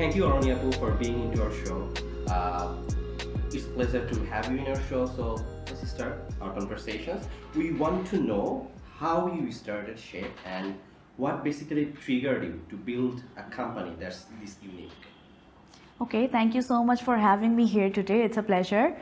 thank you, Aroniapu, for being into our show. It's a pleasure to have you in our show. So let's start our conversations. We want to know how you started Shape and what basically triggered you to build a company that's this unique. Okay, thank you so much for having me here today. It's a pleasure.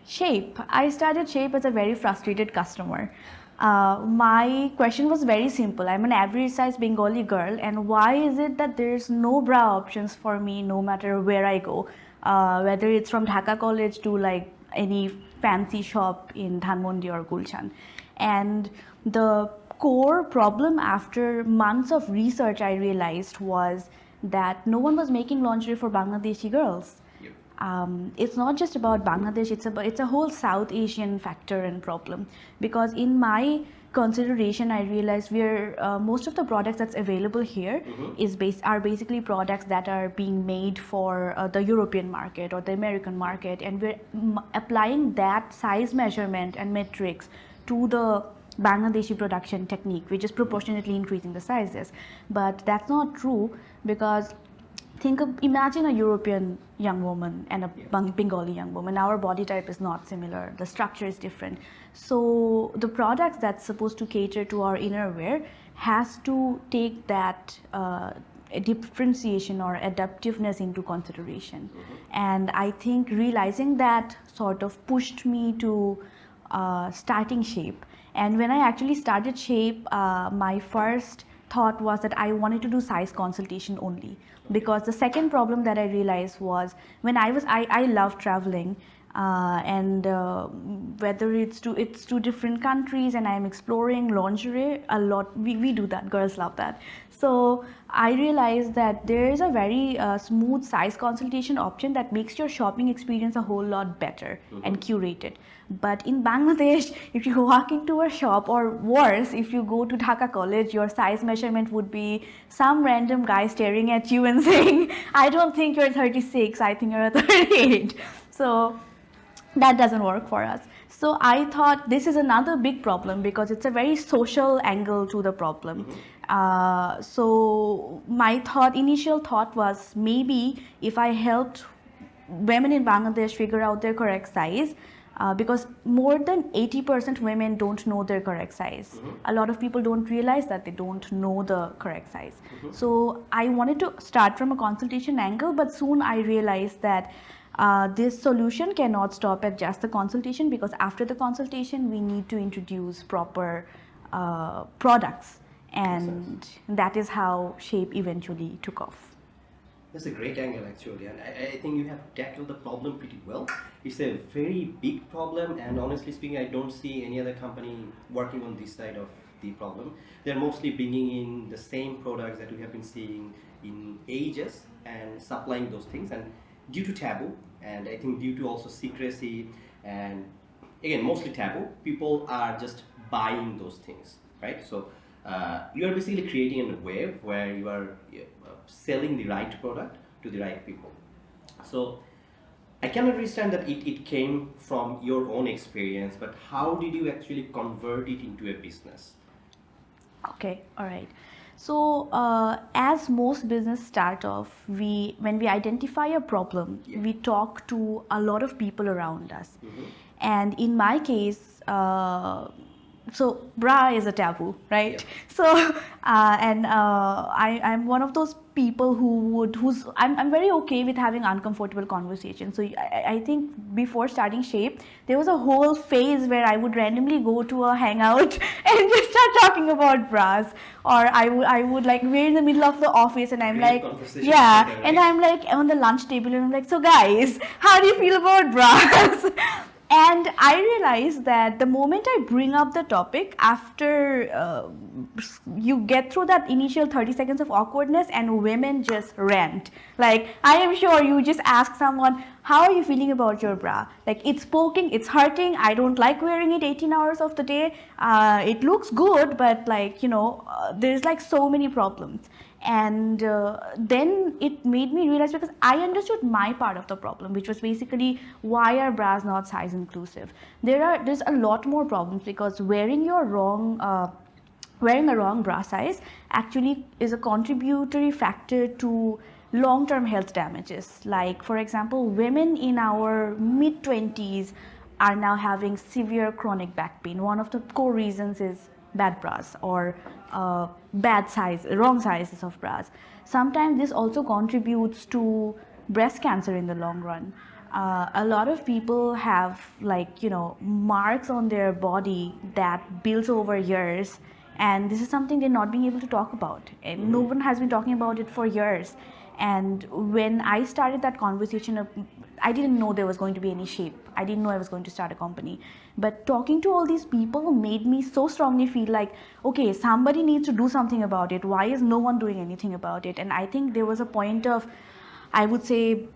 Shape. I started Shape as a very frustrated customer. My question was very simple. I'm an average size Bengali girl, and why is it that there's no bra options for me no matter where I go? Whether it's from Dhaka College to like any fancy shop in Dhanmondi or Gulshan. And the core problem after months of research I realized was that no one was making lingerie for Bangladeshi girls. It's not just about Bangladesh, it's a whole South Asian factor and problem, because in my consideration I realized most of the products that's available here are basically products that are being made for the European market or the American market, and we're applying that size measurement and metrics to the Bangladeshi production technique, which is proportionately increasing the sizes. But that's not true, because imagine a European young woman and a Bengali young woman. Our body type is not similar. The structure is different. So the products that's supposed to cater to our inner wear has to take that differentiation or adaptiveness into consideration. And I think realizing that sort of pushed me to starting Shape. And when I actually started Shape, my first thought was that I wanted to do size consultation only, because the second problem that I realized was when I love traveling, and whether it's to different countries and I'm exploring lingerie a lot. We do that, girls love that. So I realized that there is a very smooth size consultation option that makes your shopping experience a whole lot better and curated. But in Bangladesh, if you walk into a shop, or worse, if you go to Dhaka College, your size measurement would be some random guy staring at you and saying, I don't think you're 36, I think you're a 38. So that doesn't work for us. So I thought this is another big problem, because it's a very social angle to the problem. So my initial thought was, maybe if I helped women in Bangladesh figure out their correct size, because more than 80% women don't know their correct size. A lot of people don't realize that they don't know the correct size. So I wanted to start from a consultation angle, but soon I realized that this solution cannot stop at just the consultation, because after the consultation we need to introduce proper products, and that is how Shape eventually took off. That's a great angle, actually, and I think you have tackled the problem pretty well. It's a very big problem, and honestly speaking, I don't see any other company working on this side of the problem. They're mostly bringing in the same products that we have been seeing in ages and supplying those things, and due to taboo, and I think due to also secrecy, and again mostly taboo, people are just buying those things, right? So you are basically creating a wave where you are selling the right product to the right people. So I can understand that it came from your own experience, but how did you actually convert it into a business? Okay, all right. So as most business start off, when we identify a problem, we talk to a lot of people around us. And in my case, so bra is a taboo, right? So I'm one of those people I'm very okay with having uncomfortable conversations. So I think before starting Shape, there was a whole phase where I would randomly go to a hangout and just start talking about bras, or I would like, we're in the middle of the office and I'm like, yeah, and I'm like on the lunch table and I'm like, so guys, how do you feel about bras? And I realized that the moment I bring up the topic, after you get through that initial 30 seconds of awkwardness, and women just rant. Like, I am sure you just ask someone, how are you feeling about your bra? Like, it's poking, it's hurting, I don't like wearing it 18 hours of the day, it looks good, but like, there's like so many problems. And then it made me realize, because I understood my part of the problem, which was basically, why are bras not size inclusive? There's a lot more problems, because wearing a wrong bra size actually is a contributory factor to long-term health damages. Like, for example, women in our mid-20s are now having severe chronic back pain. One of the core reasons is bad bras or wrong sizes of bras. Sometimes this also contributes to breast cancer in the long run. A lot of people have, like, marks on their body that builds over years, and this is something they're not being able to talk about, and no one has been talking about it for years. And when I started that conversation, I didn't know there was going to be any shape. I didn't know I was going to start a company, but talking to all these people made me so strongly feel like, okay, somebody needs to do something about it. Why is no one doing anything about it? And I think there was a point of, I would say,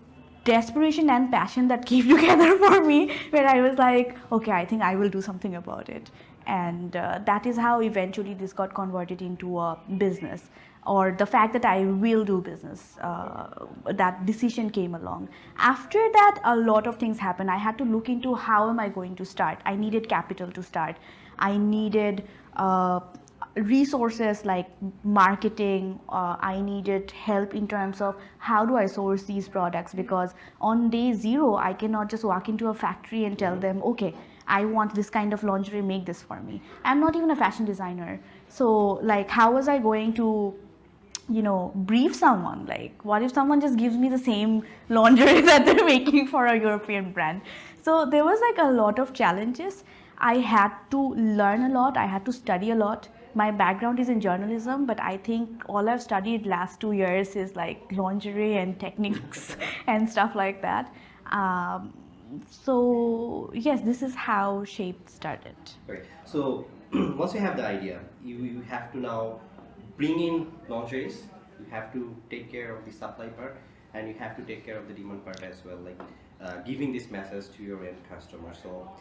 desperation and passion that came together for me, where I was like, okay, I think I will do something about it. And that is how eventually this got converted into a business, or the fact that I will do business. That decision came along. After that, a lot of things happened. I had to look into how am I going to start. I needed capital to start. I needed resources like marketing. I needed help in terms of how do I source these products, because on day zero I cannot just walk into a factory and tell them, okay, I want this kind of lingerie, make this for me. I'm not even a fashion designer, so like how was I going to brief someone? Like, what if someone just gives me the same lingerie that they're making for a European brand? So there was like a lot of challenges. I had to learn a lot. I had to study a lot. My background is in journalism, but I think all I've studied last 2 years is like lingerie and techniques and stuff like that. So yes, this is how Shape started. Okay, so once you have the idea, you have to now bring in lingeries, you have to take care of the supply part, and you have to take care of the demand part as well, like giving this message to your end customer. So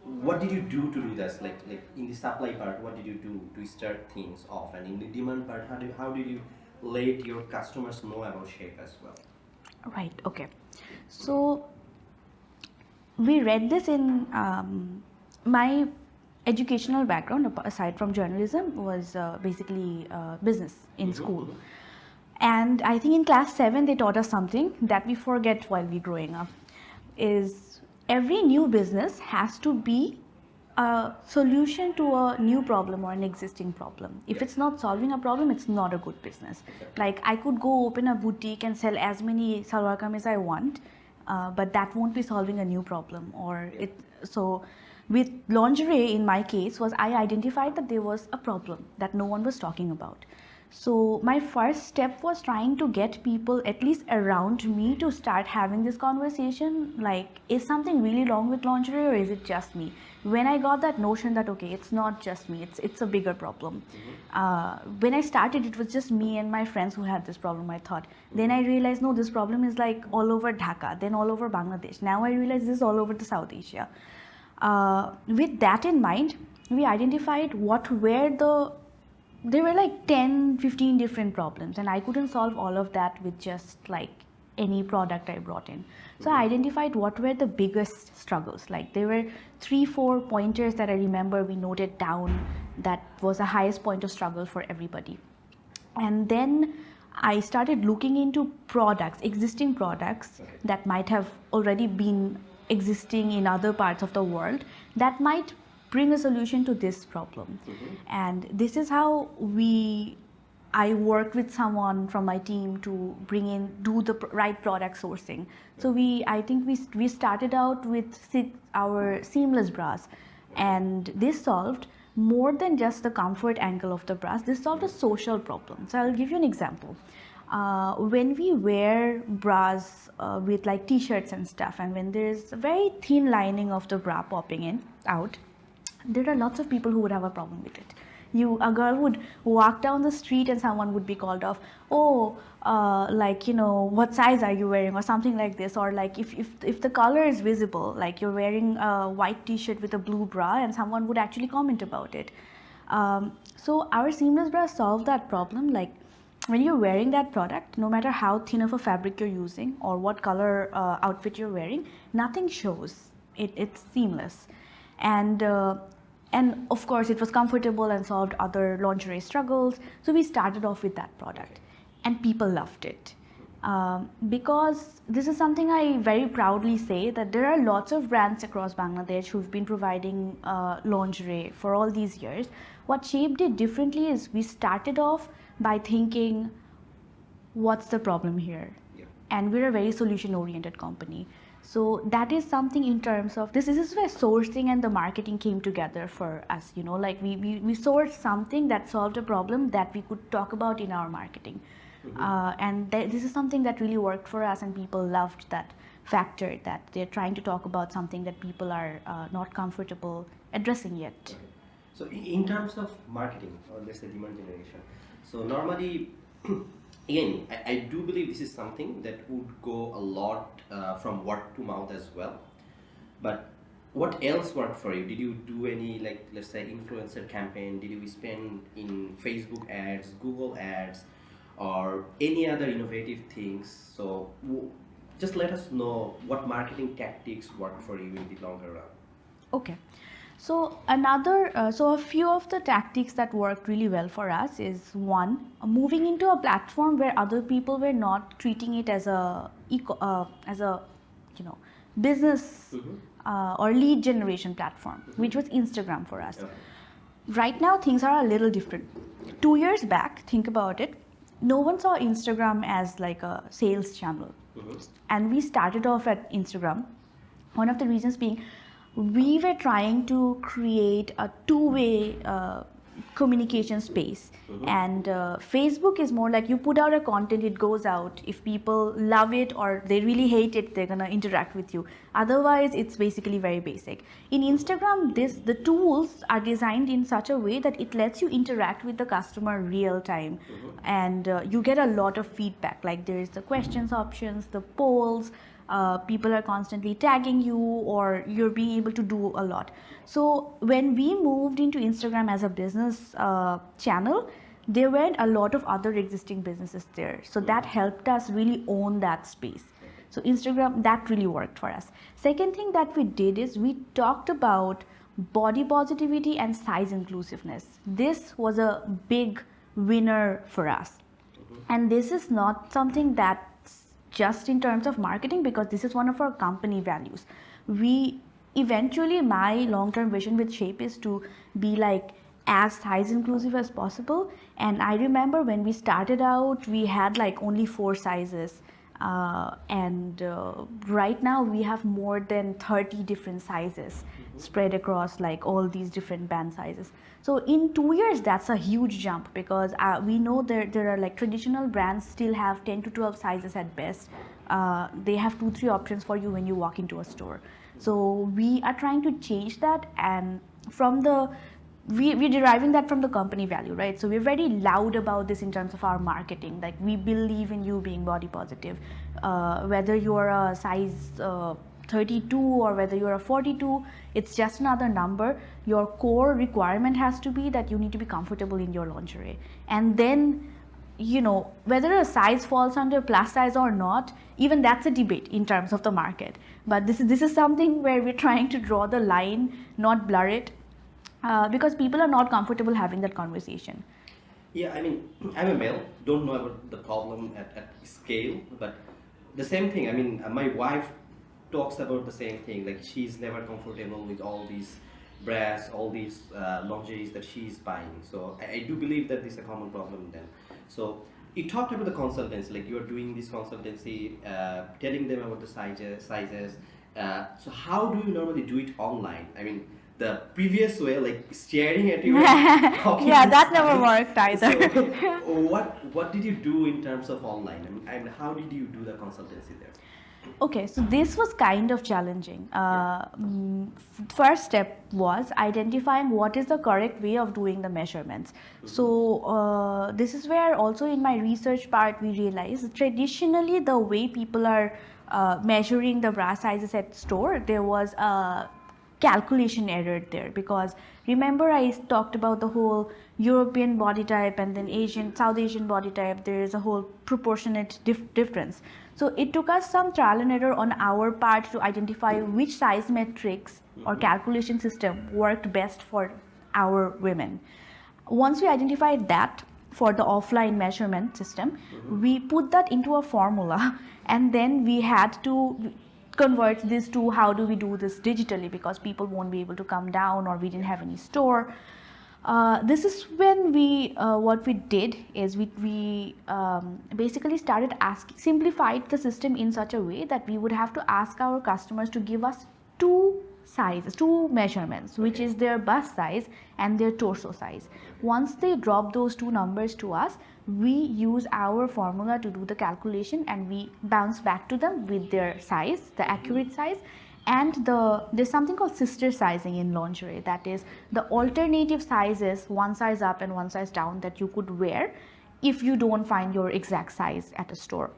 what did you do to do this? Like in the supply part, what did you do to start things off? And in the demand part, how did you let your customers know about Shape as well? Right, okay. So we read this in my educational background, aside from journalism, was basically business in school. And I think in class 7 they taught us something that we forget while we're growing up, is every new business has to be a solution to a new problem or an existing problem. If it's not solving a problem, it's not a good business. Like, I could go open a boutique and sell as many salwar kameez I want, but that won't be solving a new problem. So with lingerie, in my case, was I identified that there was a problem that no one was talking about. So my first step was trying to get people, at least around me, to start having this conversation. Like, is something really wrong with lingerie, or is it just me? When I got that notion that, okay, it's not just me, it's a bigger problem. When I started, it was just me and my friends who had this problem, I thought. Then I realized, no, this problem is like all over Dhaka, then all over Bangladesh. Now I realize this is all over the South Asia. With that in mind, we identified there were like 10-15 different problems, and I couldn't solve all of that with just like any product I brought in. So I identified what were the biggest struggles. Like, there were 3-4 pointers that I remember we noted down that was the highest point of struggle for everybody. And then I started looking into existing products that might have already been existing in other parts of the world that might bring a solution to this problem. And this is how I worked with someone from my team to do the right product sourcing. So I think we started out with our seamless bras, and this solved more than just the comfort angle of the bras. This solved a social problem. So I'll give you an example. When we wear bras with like t-shirts and stuff, and when there's a very thin lining of the bra popping out, there are lots of people who would have a problem with it. A girl would walk down the street and someone would be called off, what size are you wearing, or something like this. Or like if the color is visible, like you're wearing a white t-shirt with a blue bra, and someone would actually comment about it. So our seamless bra solved that problem. Like, when you're wearing that product, no matter how thin of a fabric you're using or what color outfit you're wearing, nothing shows. It's seamless. And of course it was comfortable and solved other lingerie struggles. So we started off with that product, and people loved it. Because this is something I very proudly say, that there are lots of brands across Bangladesh who've been providing lingerie for all these years. What Shape did differently is we started off by thinking, what's the problem here? Yeah. And we're a very solution oriented company. So that is something in terms of this is where sourcing and the marketing came together for us, like we sourced something that solved a problem that we could talk about in our marketing. And this is something that really worked for us, and people loved that factor that they're trying to talk about something that people are not comfortable addressing yet. Okay. So in terms of marketing, or let's say demand generation, so normally, again, I do believe this is something that would go a lot from word to mouth as well. But what else worked for you? Did you do any, like, let's say, influencer campaign? Did you spend in Facebook ads, Google ads, or any other innovative things? So just let us know what marketing tactics worked for you in the longer run. Okay. So a few of the tactics that worked really well for us is, one, moving into a platform where other people were not treating it as a business or lead generation platform, which was Instagram for us. Okay. Right now things are a little different. 2 years back, think about it, no one saw Instagram as like a sales channel. And we started off at Instagram. One of the reasons being, we were trying to create a two-way communication space. And Facebook is more like you put out a content, it goes out. If people love it or they really hate it, they're gonna interact with you. Otherwise, it's basically very basic. In Instagram, the tools are designed in such a way that it lets you interact with the customer real time. And you get a lot of feedback, like there is the questions options, the polls, people are constantly tagging you, or you're being able to do a lot. So when we moved into Instagram as a business channel, there weren't a lot of other existing businesses there. So that helped us really own that space. So Instagram, that really worked for us. Second thing that we did is we talked about body positivity and size inclusiveness. This was a big winner for us. And this is not something that's just in terms of marketing, because this is one of our company values. My long-term vision with Shape is to be like as size inclusive as possible. And I remember when we started out, we had like only 4 sizes. And right now we have more than 30 different sizes spread across like all these different band sizes. So in 2 years, that's a huge jump, because we know there are like traditional brands still have 10 to 12 sizes at best. They have 2-3 options for you when you walk into a store. So we are trying to change that, and we're deriving that from the company value, right? So we're very loud about this in terms of our marketing. Like, we believe in you being body positive, whether you're a size 32 or whether you're a 42, it's just another number. Your core requirement has to be that you need to be comfortable in your lingerie. And then, whether a size falls under plus size or not, even that's a debate in terms of the market. But this is something where we're trying to draw the line, not blur it, because people are not comfortable having that conversation. Yeah, I mean, I'm a male, don't know about the problem at scale, but the same thing, I mean, my wife talks about the same thing, like she's never comfortable with all these bras, all these lingeries that she's buying. So I do believe that this is a common problem then. So you talked about the consultancy, like you're doing this consultancy, telling them about the sizes. So how do you normally do it online? I mean, the previous way, like staring at you. Yeah, that never worked either. So what did you do in terms of online? I mean, and how did you do the consultancy there? Okay, so this was kind of challenging. First step was identifying what is the correct way of doing the measurements. So this is where also in my research part we realized traditionally the way people are measuring the bra sizes at store, there was a calculation error there, because remember I talked about the whole European body type and then South Asian body type. There is a whole proportionate difference. So it took us some trial and error on our part to identify which size metrics or calculation system worked best for our women. Once we identified that, for the offline measurement system, we put that into a formula, and then we had to convert this to how do we do this digitally, because people won't be able to come down, or we didn't have any store. This is when we what we did is we basically started simplified the system in such a way that we would have to ask our customers to give us two measurements, which is their bust size and their torso size. Once they drop those two numbers to us, we use our formula to do the calculation, and we bounce back to them with their size, the accurate size. And there's something called sister sizing in lingerie, that is the alternative sizes, one size up and one size down, that you could wear if you don't find your exact size at a store.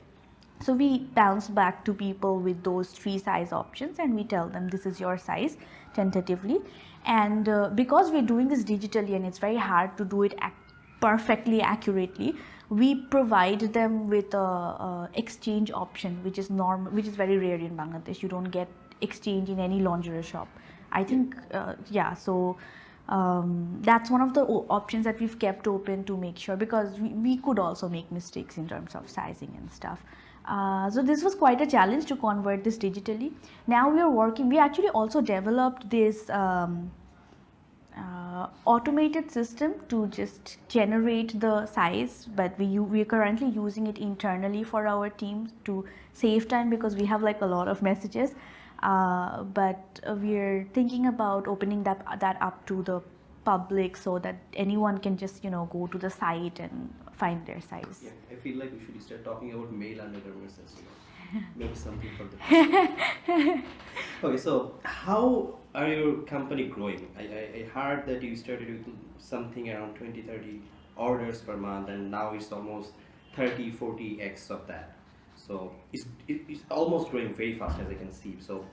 So we bounce back to people with those three size options, and we tell them this is your size tentatively. And because we're doing this digitally and it's very hard to do it perfectly accurately, we provide them with a exchange option, which is very rare in Bangladesh. You don't get exchange in any lingerie shop, I think. So that's one of the options that we've kept open to make sure, because we could also make mistakes in terms of sizing and stuff. So this was quite a challenge to convert this digitally. Now we actually also developed this automated system to just generate the size, but we are currently using it internally for our team to save time, because we have like a lot of messages. But we're thinking about opening that up to the public, so that anyone can just go to the site and find their size. Yeah, I feel like we should start talking about male undergarments as well. Maybe something for the Okay, so how are your company growing? I heard that you started with something around 20-30 orders per month, and now it's almost 30-40x of that. So it's almost growing very fast, as I can see. So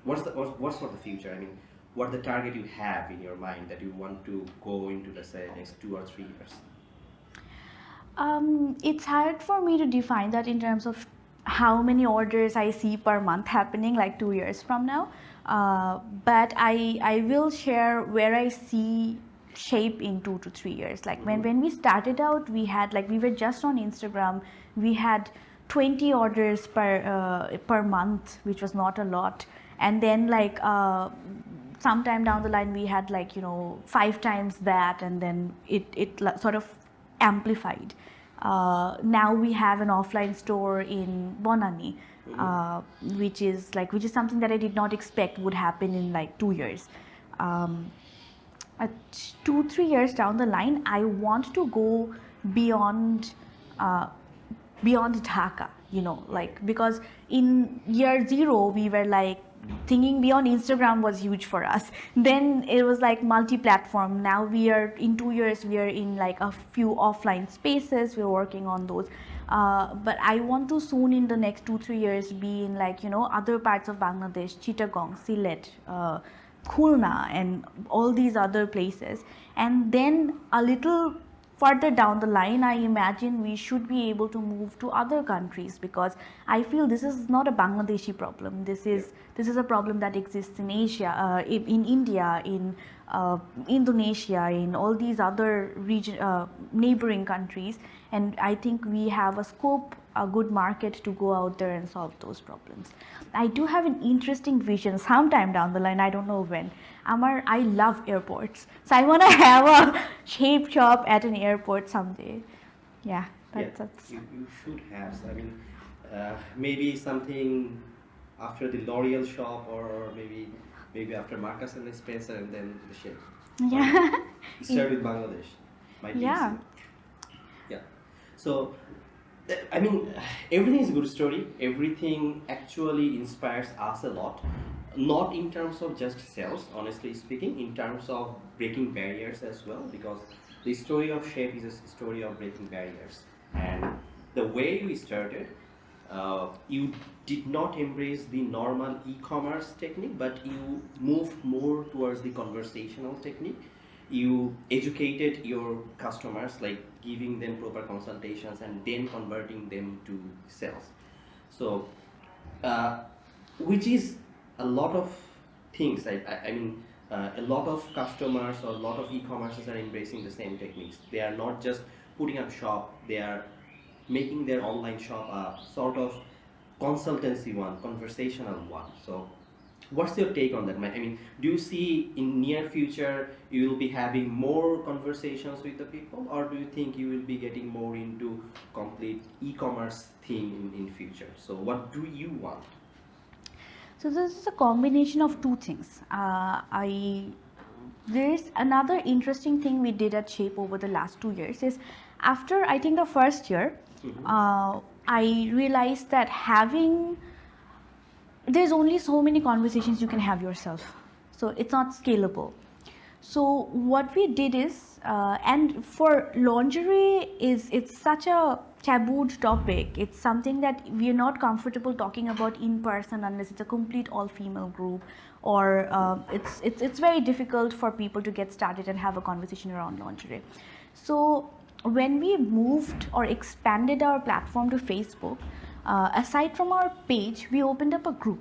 what's for the future? I mean, what the target you have in your mind that you want to go into, let's say, next 2 or 3 years? It's hard for me to define that in terms of how many orders I see per month happening like 2 years from now. But I will share where I see shape in 2 to 3 years. Like when we started out, we were just on Instagram. We had 20 orders per month, which was not a lot. And then sometime down the line, we had 5 times that, and then it sort of amplified. Now we have an offline store in Bonani, which is something that I did not expect would happen in 2 years. 2-3 years down the line, I want to go beyond Dhaka, because in year 0 we were thinking beyond Instagram was huge for us. Then it was multi-platform. Now in 2 years we are in a few offline spaces. We're working on those. But I want to soon, in the next 2-3 years, be in other parts of Bangladesh, Chittagong, Sylhet, Khulna, and all these other places. And then a little further down the line, I imagine we should be able to move to other countries, because I feel this is not a Bangladeshi problem. This is a problem that exists in Asia, in India, in Indonesia, in all these other neighboring countries. And I think we have a good market to go out there and solve those problems. I do have an interesting vision sometime down the line, I don't know when. I love airports, so I want to have a shape shop at an airport someday. Yeah, that's you should have. I mean, maybe something after the L'Oreal shop, or maybe after Marcus and Spencer, and then the shape. Yeah. Start with Bangladesh. Might be easier. Yeah. So, I mean, everything is a good story. Everything actually inspires us a lot. Not in terms of just sales, honestly speaking, in terms of breaking barriers as well, because the story of Shape is a story of breaking barriers. And the way we started, you did not embrace the normal e-commerce technique, but you moved more towards the conversational technique. You educated your customers, giving them proper consultations and then converting them to sales. So, which is a lot of things. I mean, a lot of customers or a lot of e-commerces are embracing the same techniques. They are not just putting up shop, they are making their online shop a sort of consultancy one, conversational one. So what's your take on that? I mean, do you see in near future you will be having more conversations with the people, or do you think you will be getting more into complete e-commerce thing in future? So what do you want? So this is a combination of two things. There's another interesting thing we did at Shape over the last 2 years is after I think the first year, I realized that there's only so many conversations you can have yourself. So it's not scalable. So what we did is, and for lingerie it's such a tabooed topic. It's something that we are not comfortable talking about in person unless it's a complete all-female group, or it's very difficult for people to get started and have a conversation around lingerie. So when we moved or expanded our platform to Facebook, aside from our page, we opened up a group.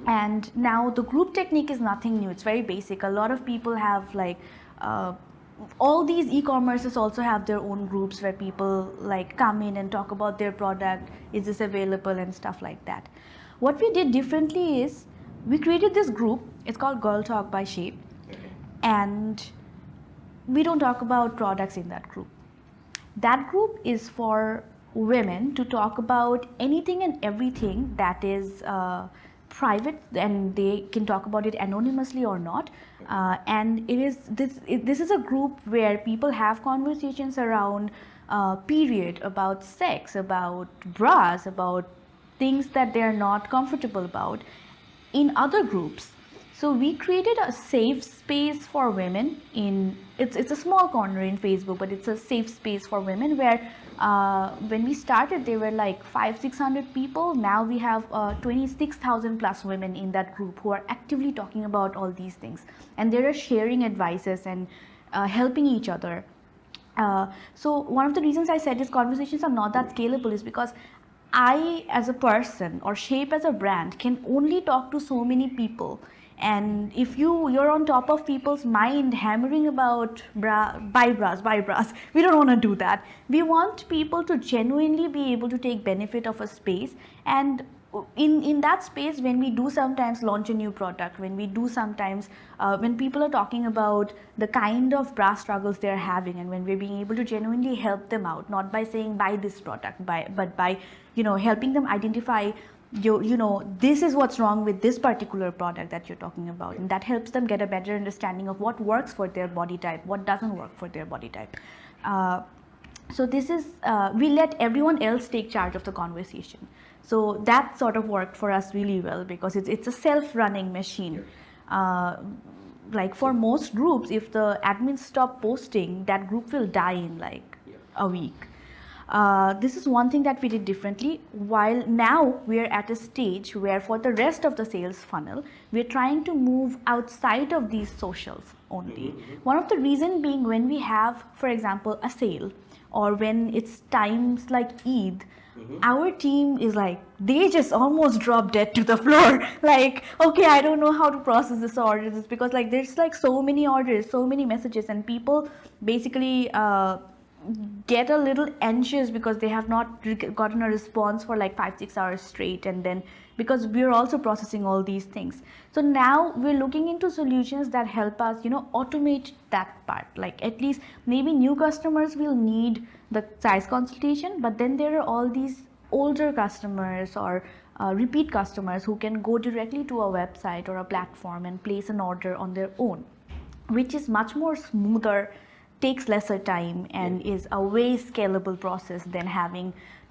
And now the group technique is nothing new. It's very basic. A lot of people have like all these e-commerces also have their own groups where people like come in and talk about their product, is this available and stuff like that. What we did differently is we created this group. It's called Girl Talk by Shape, and we don't talk about products in that group. That group is for women to talk about anything and everything that is private, and they can talk about it anonymously or not. And this is a group where people have conversations around period, about sex, about bras, about things that they are not comfortable about in other groups. So we created a safe space for women it's a small corner in Facebook, but it's a safe space for women where when we started there were like 500-600 people. Now we have 26,000 plus women in that group who are actively talking about all these things, and they are sharing advices and helping each other. So one of the reasons I said is conversations are not that scalable is because I as a person or Shape as a brand can only talk to so many people. And if you're on top of people's mind hammering about buy bras, we don't want to do that. We want people to genuinely be able to take benefit of a space, and in that space, when we do sometimes launch a new product, when we do sometimes when people are talking about the kind of bra struggles they're having, and when we're being able to genuinely help them out, not by saying buy this product, but by helping them identify this is what's wrong with this particular product that you're talking about, and that helps them get a better understanding of what works for their body type, what doesn't work for their body type. So this is we let everyone else take charge of the conversation. So that sort of worked for us really well because it's a self-running machine. Like for most groups, if the admins stop posting, that group will die in like a week. This is one thing that we did differently, while now we're at a stage where for the rest of the sales funnel, we're trying to move outside of these socials only. One of the reasons being when we have, for example, a sale, or when it's times like Eid, our team is like, they just almost drop dead to the floor. Like, okay, I don't know how to process this order. It's because like there's like so many orders, so many messages, and people basically get a little anxious because they have not gotten a response for like 5-6 hours straight, and then because we're also processing all these things. So now we're looking into solutions that help us automate that part. Like at least maybe new customers will need the size consultation, but then there are all these older customers or repeat customers who can go directly to a website or a platform and place an order on their own, which is much more smoother, takes lesser time, and is a way scalable process than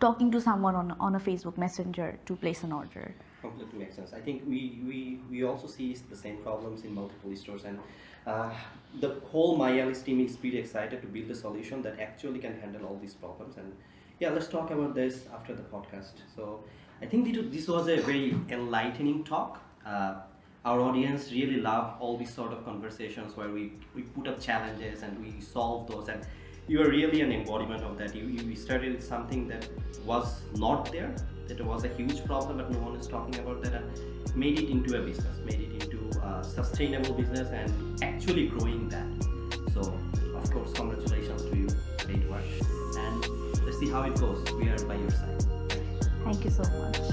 talking to someone on a Facebook Messenger to place an order. Completely makes sense. I think we also see the same problems in multiple stores, and the whole MyAlice team is pretty excited to build a solution that actually can handle all these problems. And yeah, let's talk about this after the podcast. So I think this was a very enlightening talk. Our audience really love all these sort of conversations where we put up challenges and we solve those, and you are really an embodiment of that. You started with something that was not there, that was a huge problem, but no one is talking about that, and made it into a business, made it into a sustainable business, and actually growing that. So of course, congratulations to you. Great work. see how it goes. We are by your side. Thank you so much.